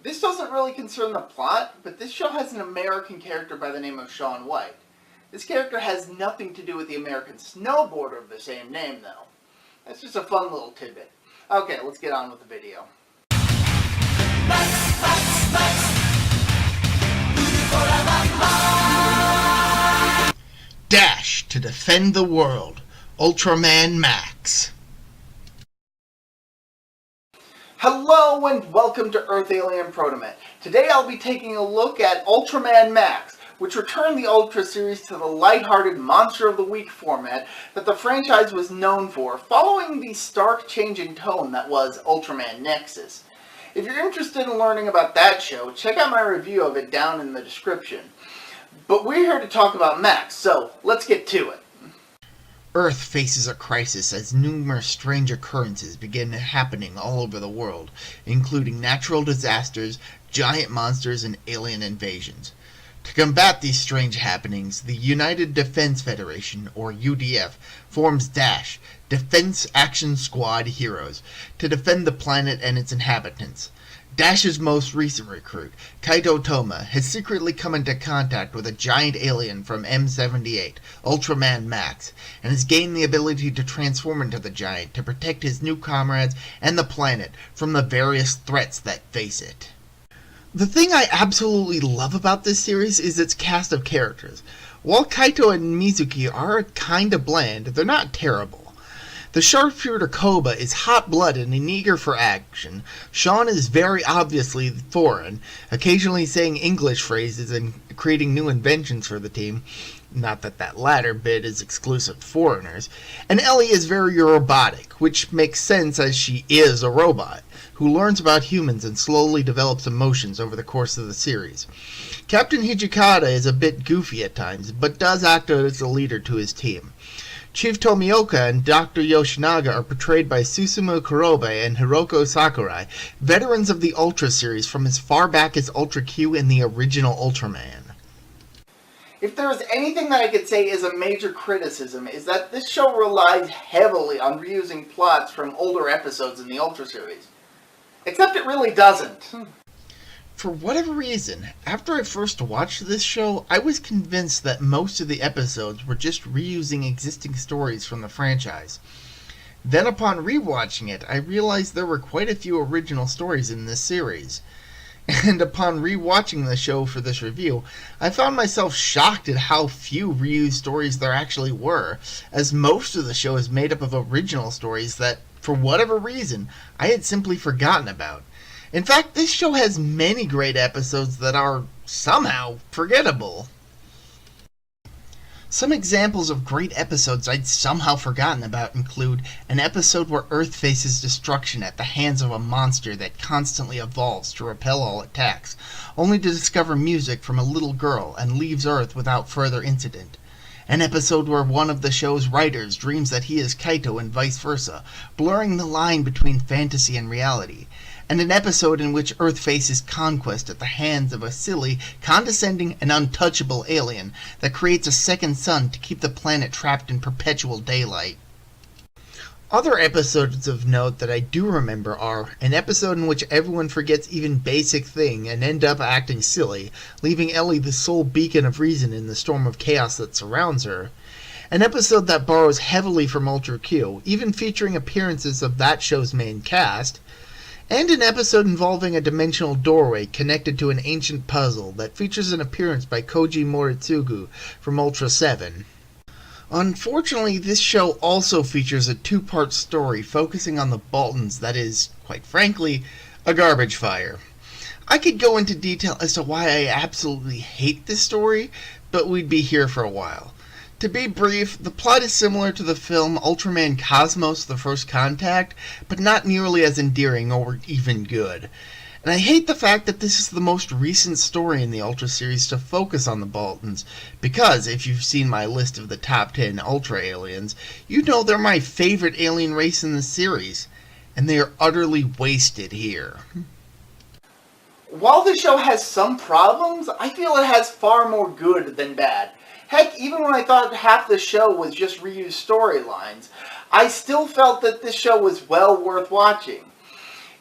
This doesn't really concern the plot, but this show has an American character by the name of Shaun White. This character has nothing to do with the American snowboarder of the same name, though. That's just a fun little tidbit. Okay, let's get on with the video. Dash to defend the world. Ultraman Max. Hello and welcome to Earth Alien ProtoMet. Today I'll be taking a look at Ultraman Max, which returned the Ultra series to the lighthearted Monster of the Week format that the franchise was known for, following the stark change in tone that was Ultraman Nexus. If you're interested in learning about that show, check out my review of it down in the description. But we're here to talk about Max, so let's get to it. Earth faces a crisis as numerous strange occurrences begin happening all over the world, including natural disasters, giant monsters, and alien invasions. To combat these strange happenings, the United Defense Federation, or UDF, forms DASH, Defense Action Squad Heroes, to defend the planet and its inhabitants. Dash's most recent recruit, Kaito Toma, has secretly come into contact with a giant alien from M78, Ultraman Max, and has gained the ability to transform into the giant to protect his new comrades and the planet from the various threats that face it. The thing I absolutely love about this series is its cast of characters. While Kaito and Mizuki are kinda bland, they're not terrible. The sharpshooter Koba is hot-blooded and eager for action. Shaun is very obviously foreign, occasionally saying English phrases and creating new inventions for the team. Not that that latter bit is exclusive to foreigners. And Ellie is very robotic, which makes sense as she is a robot, who learns about humans and slowly develops emotions over the course of the series. Captain Hijikata is a bit goofy at times, but does act as a leader to his team. Chief Tomioka and Dr. Yoshinaga are portrayed by Susumu Kurobe and Hiroko Sakurai, veterans of the Ultra series from as far back as Ultra Q and the original Ultraman. If there is anything that I could say is a major criticism, is that this show relies heavily on reusing plots from older episodes in the Ultra series. Except it really doesn't. For whatever reason, after I first watched this show, I was convinced that most of the episodes were just reusing existing stories from the franchise. Then upon rewatching it, I realized there were quite a few original stories in this series. And upon rewatching the show for this review, I found myself shocked at how few reused stories there actually were, as most of the show is made up of original stories that, for whatever reason, I had simply forgotten about. In fact, this show has many great episodes that are somehow forgettable. Some examples of great episodes I'd somehow forgotten about include an episode where Earth faces destruction at the hands of a monster that constantly evolves to repel all attacks, only to discover music from a little girl and leaves Earth without further incident. An episode where one of the show's writers dreams that he is Kaito and vice versa, blurring the line between fantasy and reality. And an episode in which Earth faces conquest at the hands of a silly, condescending, and untouchable alien that creates a second sun to keep the planet trapped in perpetual daylight. Other episodes of note that I do remember are an episode in which everyone forgets even basic thing and end up acting silly, leaving Ellie the sole beacon of reason in the storm of chaos that surrounds her. An episode that borrows heavily from Ultra Q, even featuring appearances of that show's main cast. And an episode involving a dimensional doorway connected to an ancient puzzle that features an appearance by Koji Moritsugu from Ultra 7. Unfortunately, this show also features a two-part story focusing on the Baltans that is, quite frankly, a garbage fire. I could go into detail as to why I absolutely hate this story, but we'd be here for a while. To be brief, the plot is similar to the film Ultraman Cosmos: The First Contact, but not nearly as endearing or even good. And I hate the fact that this is the most recent story in the Ultra series to focus on the Baltans, because if you've seen my list of the top 10 Ultra aliens, you know they're my favorite alien race in the series, and they are utterly wasted here. While the show has some problems, I feel it has far more good than bad. Heck, even when I thought half the show was just reused storylines, I still felt that this show was well worth watching.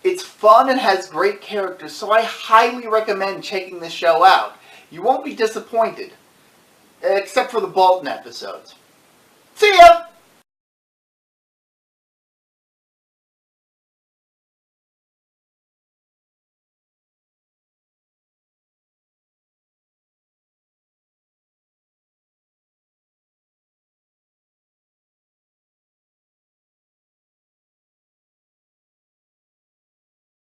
It's fun and has great characters, so I highly recommend checking this show out. You won't be disappointed. Except for the Bolton episodes. See ya!